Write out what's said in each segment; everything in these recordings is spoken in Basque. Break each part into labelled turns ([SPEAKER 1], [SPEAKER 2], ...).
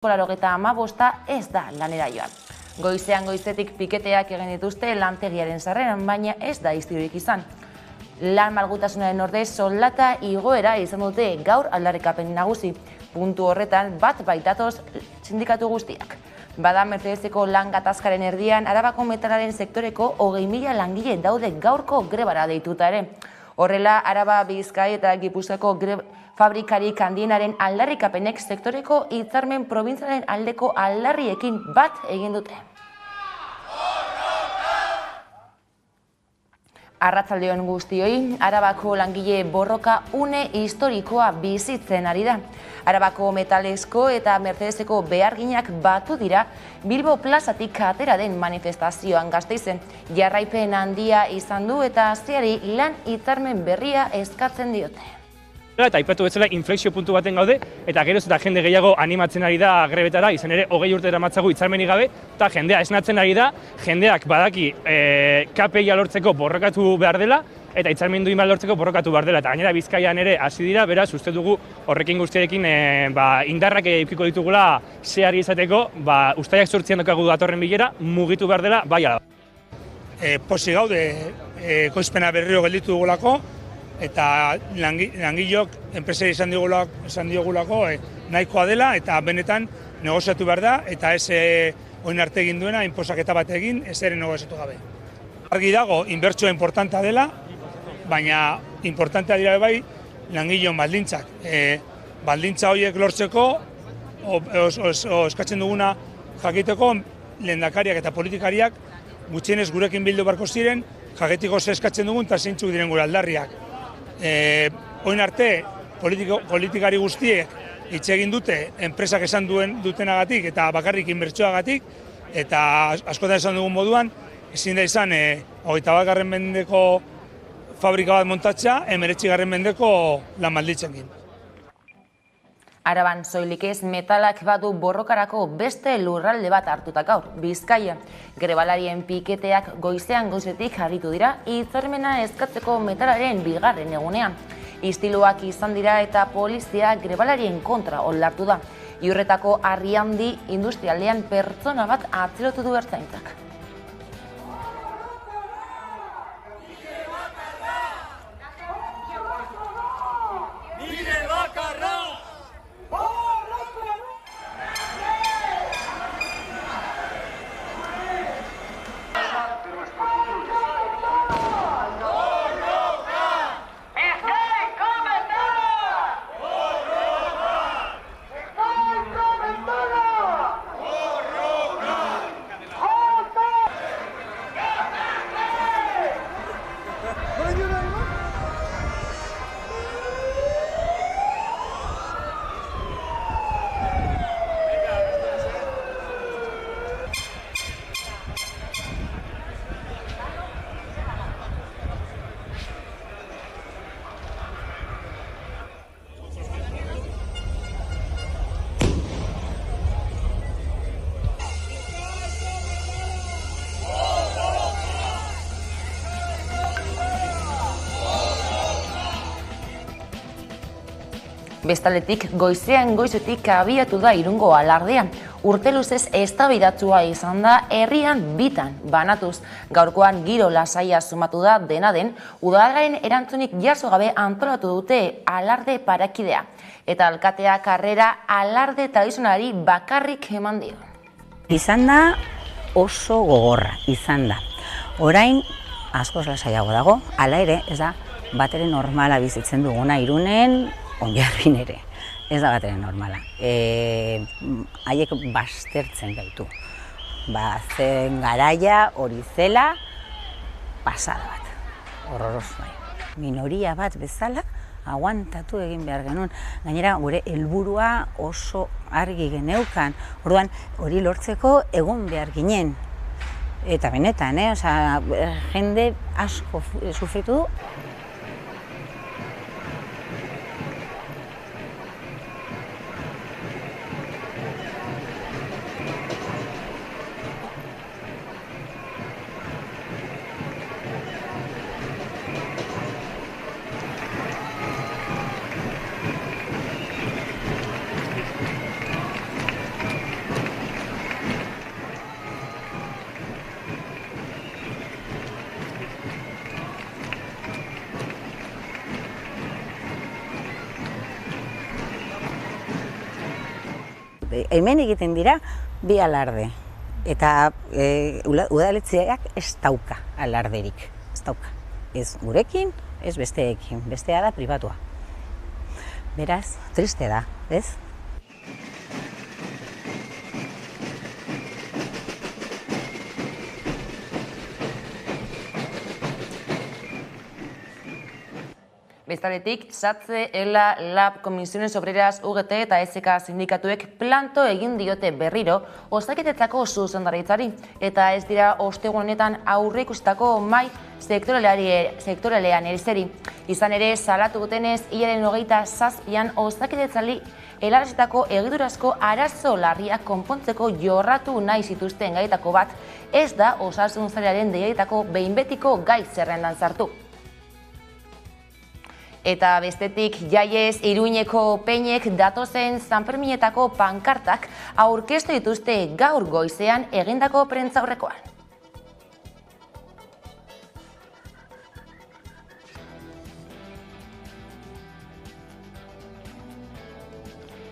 [SPEAKER 1] Laurogeita ez da lanera joan. Goizean goizetik piketeak egin dituzte lantegiaren sarreran, baina ez da istilurik izan. Lan malgutasunaren ordez soldata igoera izan dute gaur aldarrikapen nagusi. Puntu horretan bat baitatoz sindikatu guztiak. Bada Mercedeseko lan gatazkaren erdian Arabako metalaren sektoreko 20.000 langile daude gaurko grebara deituta ere. Horrela, Araba, Bizkai eta Gipuzkoako fabrikarik handienaren aldarrikapenek sektoreko hitzarmen probintzialen aldeko aldarriekin bat egin dute. Arratsaldeon guztioi, Arabako langile borroka une historikoa bizitzen ari da. Arabako Metalesko eta Mercedeseko beharginak batu dira Bilbo plazatik atera den manifestazioan Gasteizen. Jarraipen handia izan du eta haziari lan hitzarmen berria eskatzen diote.
[SPEAKER 2] Eta aipatu bezala inflexio puntu baten gaude, eta geroz eta jende gehiago animatzen ari da grebetara, izan ere 20 urte eramatzagu hitzarmenik gabe, eta jendea esnatzen ari da, jendeak badaki KPI-a lortzeko borrokatu behar dela, eta hitzarmen duin bat lortzeko borrokatu behar dela, eta gainera Bizkaian ere hasi dira, beraz, uste dugu horrekin guztiarekin indarrak edukiko ditugula zehari izateko, ustaiak 8an daukagu datorren bilera, mugitu behar dela, bai ala.
[SPEAKER 3] Pozik gaude, ekoizpena berriro gelditu dugulako, eta langileok enpresari izan diogulako nahikoa dela eta benetan negoziatu behar da eta ez orain arte egin duena inposaketa bat egin ez ere negoziatu gabe. Argi dago, inbertsioa importantea dela, baina importantea dira bai langileon baldintzak. Baldintza horiek lortzeko o eskatzen duguna jakiteko lehendakariak eta politikariak gutxienez gurekin bildu beharko ziren, jakiteko ze eskatzen dugun eta zeintzuk diren gure aldarriak. Orain arte politikari guztiek hitz egin dute enpresak esan dutenagatik eta bakarrik inbertsioagatik eta askotan esan dugun moduan ezin da izan 21. mendeko fabrika bat montatzea 19. mendeko lan baldintzekin.
[SPEAKER 1] Araban soilik ez metalak badu borrokarako beste lurralde bat hartuta gaur, Bizkaia. Grebalarien piketeak goizean goizetik aritu dira hitzarmena eskatzeko metalaren bigarren egunean. Istiluak izan dira eta polizia grebalarien kontra oldartu da. Iurretako Arriandi industrialdean pertsona bat atxilotu du ertzaintzak. Bestaletik, goizean goizetik abiatu da Irungo alardea. Urte luzez eztabaidatua izan da herrian bitan banatuz. Gaurkoan giro lasaia sumatu da dena den, udalaren erantzunik jaso gabe antolatu dute alarde parakidea. Eta alkatea karrera alarde tradizionalari bakarrik eman dio.
[SPEAKER 4] Izan da oso gogorra, izan da. Orain askoz lasaiago dago, hala ere, ez da, batere normala bizitzen duguna Irunen, Onjarbin ere, ez da batere normala. Haiek baztertzen gaitu. Zen garaia hori zela pasada bat, horroroz bai. Minoria bat bezala aguantatu egin behar genuen. Gainera, gure helburua oso argi geneukan. Orduan, hori lortzeko egon behar ginen. Eta benetan, jende asko sufritu du. hemen egiten dira bi alarde. Eta udaletxeak ez dauka alarderik, ez dauka. Ez gurekin, ez besteekin, bestea da pribatua. Beraz, triste da, ez?
[SPEAKER 1] Bestaletik, SATSE, ELA, LAB, Comisiones Obreras, UGT eta SK sindikatuek planto egin diote berriro osakidetzako zuzendaritzari eta ez dira ostegun honetan aurreikusitako mahai sektoralean erizeri. Izan ere, salatu dutenez, hilaren 27an osakidetzari helarazitako egiturazko arazo larriak konpontzeko jorratu nahi zituzten gaietako bat ez da osasun sailaren deiatutako behin betiko gai zerrendan sartu. Eta bestetik, Jaiez Iruñeko Peinek datozen Sanferminetako pankartak aurkeztu dituzte gaur goizean egindako prentsaurrekoan.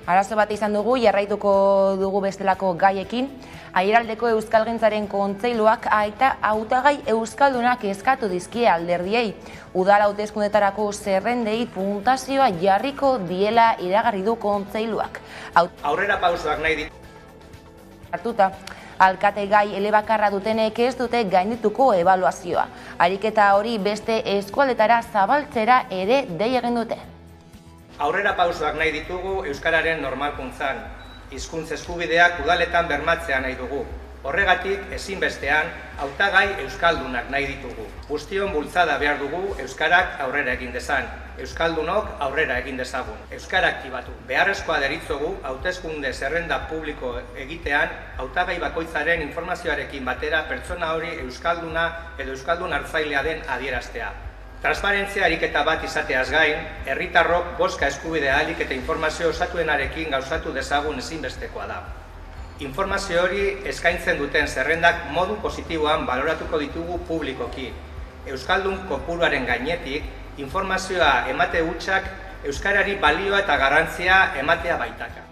[SPEAKER 1] Arazo bat izan dugu, jarraituko dugu bestelako gaiekin. Aiaraldeko Euskalgintzaren Kontseiluak hautagai euskaldunak eskatu dizkie alderdiei. Udal hauteskundetarako zerrendei puntazioa jarriko diela iragarri du Kontseiluak.
[SPEAKER 5] Aurrera pausoak nahi ditu.
[SPEAKER 1] Hartuta, alkate gai elebakarra dutenek ez dute gaindituko ebaluazioa. Ariketa hori beste eskualdetara zabaltzera ere dei egin dute.
[SPEAKER 5] Aurrera pausoak nahi ditugu euskararen normalkuntzan. Hizkuntza eskubideak udaletan bermatzea nahi dugu. Horregatik, ezinbestean, hautagai euskaldunak nahi ditugu. Guztion bultzada behar dugu euskarak aurrera egin dezan. Euskaldunok aurrera egin dezagun. Euskara aktibatu. Beharrezkoa deritzogu hauteskunde zerrenda publiko egitean hautagai bakoitzaren informazioarekin batera pertsona hori euskalduna edo euskaldun hartzailea den adieraztea. Transparentzia ariketa bat izateaz gain, herritarrok bozka eskubidea ahalik eta informazio osatuenarekin gauzatu dezagun ezinbestekoa da. Informazio hori eskaintzen duten zerrendak modu positiboan baloratuko ditugu publikoki. Euskaldun kopuruaren gainetik, informazioa emate hutsak euskarari balioa eta garrantzia ematea baitaka.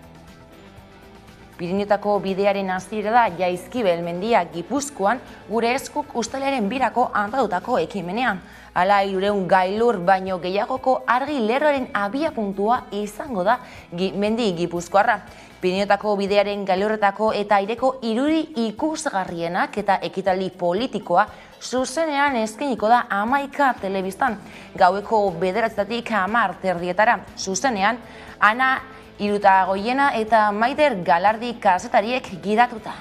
[SPEAKER 1] Pirinioetako bidearen hasiera da Jaizkibel mendia Gipuzkoan gure eskuk uztailaren 2 antolatutako ekimenean. Hala 300 gailur baino gehiagoko argi lerroaren abiapuntua izango da mendi Gipuzkoarra. Pirinioetako bidearen gailurretako eta aireko irudi ikusgarrienak eta ekitaldi politikoa zuzenean eskainiko da 11 telebistan. Gaueko 9:00 10:30 zuzenean Ana Irutagoiena eta Maider Galardi kazetariek gidatuta.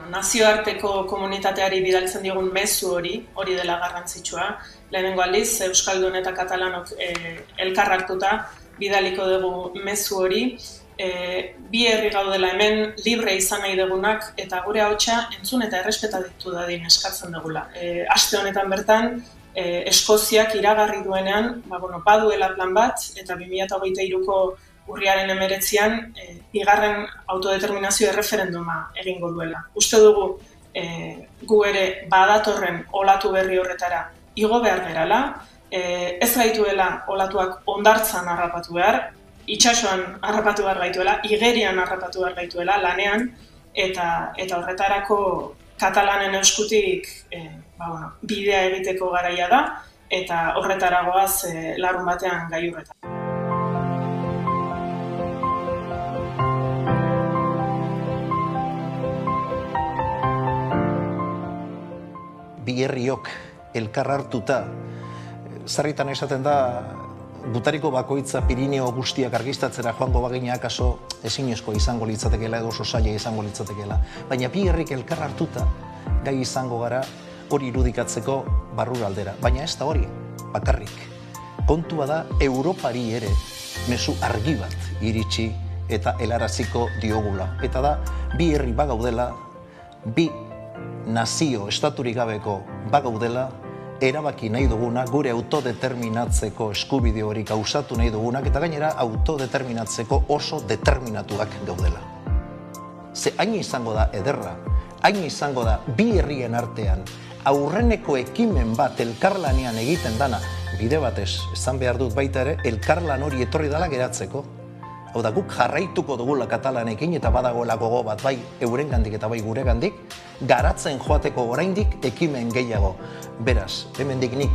[SPEAKER 6] Nazioarteko komunitateari bidaltzen digun mezu hori dela garrantzitsua. Lehenengo aldiz, Euskaldun eta Katalanok elkar hartuta bidaliko dugu mezu hori. Bi herri gaudela hemen libre izan nahi dugunak eta gure ahotsa entzun eta errespetatu dadin eskatzen dugula. Aste honetan bertan, Eskoziak iragarri duenean, baduela plan bat eta 2023ko urriaren 19an, bigarren autodeterminazio erreferenduma egingo duela. Uste dugu, gu ere badatorren olatu berri horretara igo behar gerala, ez gaituela olatuak hondartzan harrapatu behar, itsasoan harrapatu behar gaituela, igerian harrapatu behar gaituela, lanean, eta horretarako Katalanen eskutik bidea egiteko garaia da, eta horretaragoaz larun batean gai horretan.
[SPEAKER 7] Bi herriok elkar hartuta, sarritan esaten da, gutariko bakoitza Pirineo guztiak argistatzera joango bagina akaso ezinezko izango litzatekeela edo oso zaila izango litzatekeela. Baina bi herrik elkar hartuta gai izango gara hori irudikatzeko barruraldera. Baina ez da hori, bakarrik. Kontua da Europari ere mezu argi bat iritsi eta helaraziko diogula. Eta da, bi herri bagaudela, bi nazio estaturik gabeko bagaudela, erabaki nahi duguna, gure autodeterminatzeko eskubide hori gauzatu nahi dugunak, eta gainera autodeterminatzeko oso determinatuak gaudela. Ze hain izango da ederra, hain izango da bi herrien artean, aurreneko ekimen bat elkarlanean egiten dana, bide batez, esan behar dut baita ere, elkarlan hori etorri dela geratzeko. Hau da, guk jarraituko dugula katalanekin eta badagoela gogo bat bai eurengandik eta bai guregandik, garatzen joateko oraindik ekimen gehiago. Beraz, hemendik nik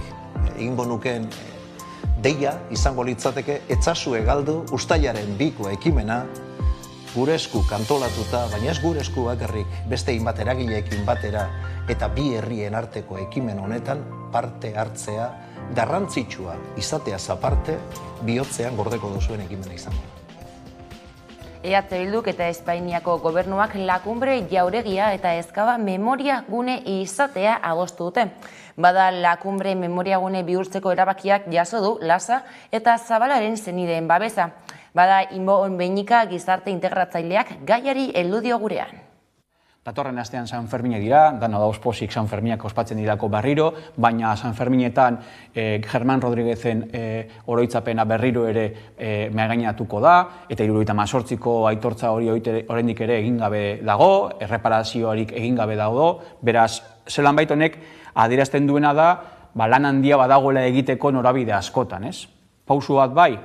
[SPEAKER 7] egingo nukeen deia izango litzateke etzazue galdu uztailaren 2ko ekimena gure esku kantolatuta, baina ez gure esku bakarrik beste hainbat eragileekin batera eta bi herrien arteko ekimen honetan parte hartzea garrantzitsua izateaz aparte bihotzean gordeko duzuen ekimena izango da.
[SPEAKER 1] EH Bilduk eta Espainiako gobernuak Lakumbre jauregia eta Ezkaba memoria gune izatea adostu dute. Bada Lakumbre memoria gune bihurtzeko erabakiak jaso du Lasa eta Zabalaren zenideen babesa. Bada Inbo Onbeinika gizarte integratzaileak gaiari heldu dio gurean.
[SPEAKER 8] Datorren astean San Fermine dira, dano dauz pozik San Ferminak ospatzen dirako berriro, baina San Ferminetan Germán Rodríguezen oroitzapena berriro ere mahaigainatuko da, eta 78ko aitortza hori oraindik ere egin gabe dago, erreparazioarik egin gabe dago, beraz, zelan bait honek adierazten duena da, lan handia badagoela egiteko norabide askotan, ez? Pausu bat bai,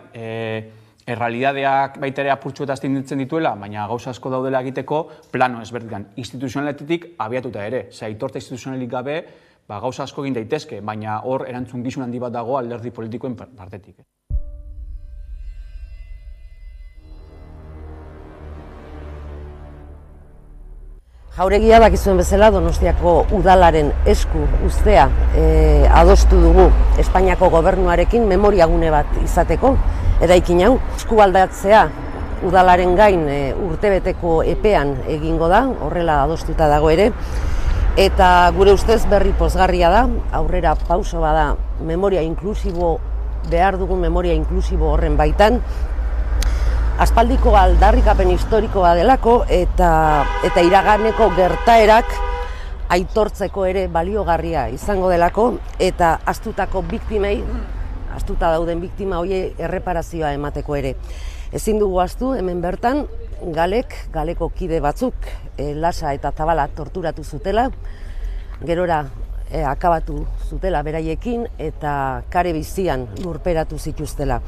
[SPEAKER 8] errealidadeak baita ere apurtxu eta astinditzen dituela, baina gauza asko daudela egiteko plano ezberdinan. Instituzionaletetik abiatuta ere. Aitortza instituzionalik gabe gauza asko egin daitezke, baina hor erantzun gizun handi bat dago alderdi politikoen partetik.
[SPEAKER 9] Jauregia dakizuen bezala Donostiako udalaren esku uztea adostu dugu Espainiako gobernuarekin memoriagune bat izateko. Eraikin hau, eskualdatzea udalaren gain urtebeteko epean egingo da, horrela adostuta dago ere, eta gure ustez berri pozgarria da, aurrera pauso bada memoria inklusibo, behar dugun memoria inklusibo horren baitan, aspaldiko aldarrikapen historikoa delako eta iraganeko gertaerak aitortzeko ere baliogarria izango delako eta ahaztutako biktimei, ahaztuta dauden biktima horiei erreparazioa emateko ere. Ezin dugu ahaztu hemen bertan galeko kide batzuk Lasa eta Zabala torturatu zutela, gerora akabatu zutela beraiekin eta kare bizian lurperatu zituztela.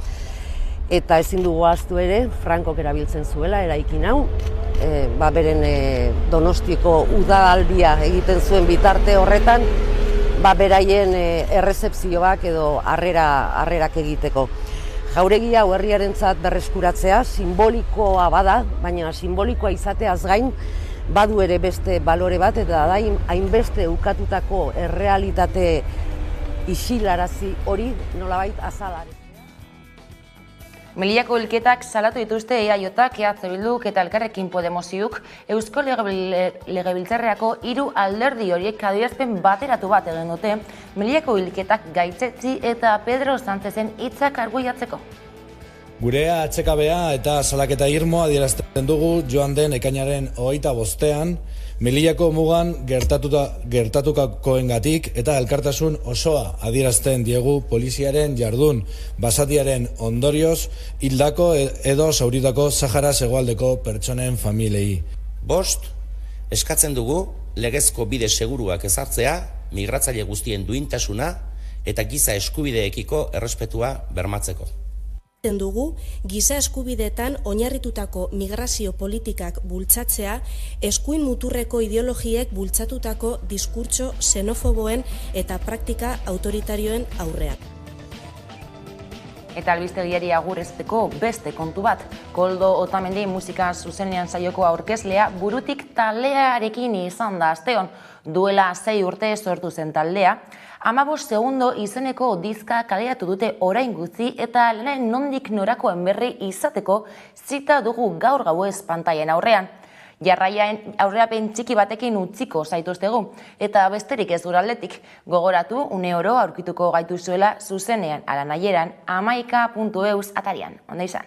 [SPEAKER 9] Eta ezin dugu ahaztu ere, Frankok erabiltzen zuela eraikin hau, beren Donostiako udaldia egiten zuen bitarte horretan, beraien errezepzioak edo harrerak egiteko. Jauregia hau herriarentzat berreskuratzea simbolikoa bada, baina simbolikoa izateaz gain badu ere beste balore bat eta da hainbeste ukatutako errealitate isilarazi hori nolabait azalare.
[SPEAKER 1] Melillako hilketak salatu dituzte EAJak, EH Bilduk eta Elkarrekin Podemosuk Eusko Legebiltzarreko 3 alderdi horiek adierazpen bateratu bat egin dute Melillako hilketak gaitzetsi eta Pedro Sánchezen hitzak arbuiatzeko.
[SPEAKER 10] Gurea atsekabea eta salaketa irmoa adierazten dugu joan den ekainaren 25ean Melillako mugan gertatukakoengatik eta elkartasun osoa adierazten diegu poliziaren jardun basatiaren ondorioz hildako edo zauritako Sahara hegoaldeko pertsonen familiei.
[SPEAKER 11] 5. Eskatzen dugu legezko bide seguruak ezartzea, migratzaile guztien duintasuna eta giza eskubideekiko errespetua bermatzeko.
[SPEAKER 12] Dugu, giza eskubideetan oinarritutako migrazio politikak bultzatzea, eskuin muturreko ideologiek bultzatutako diskurtso xenofoboen eta praktika autoritarioen aurrean.
[SPEAKER 1] Eta albistegiari agurrezteko beste kontu bat, Koldo Otamendi musika zuzenean saioko aurkezlea burutik taldearekin izan da asteon. Duela 6 urte sortu zen taldea, 15 segundo izeneko dizka kaleratu dute orain gutxi eta lehen nondik norakoen berri izateko zita dugu gaur gauez pantaien aurrean. Jarraian aurreapen txiki batekin utziko zaituztegu eta besterik ez guraldetik gogoratu une oro aurkituko gaituzuela zuzenean ala nahieran hamaika.eus atarian. Onda izan.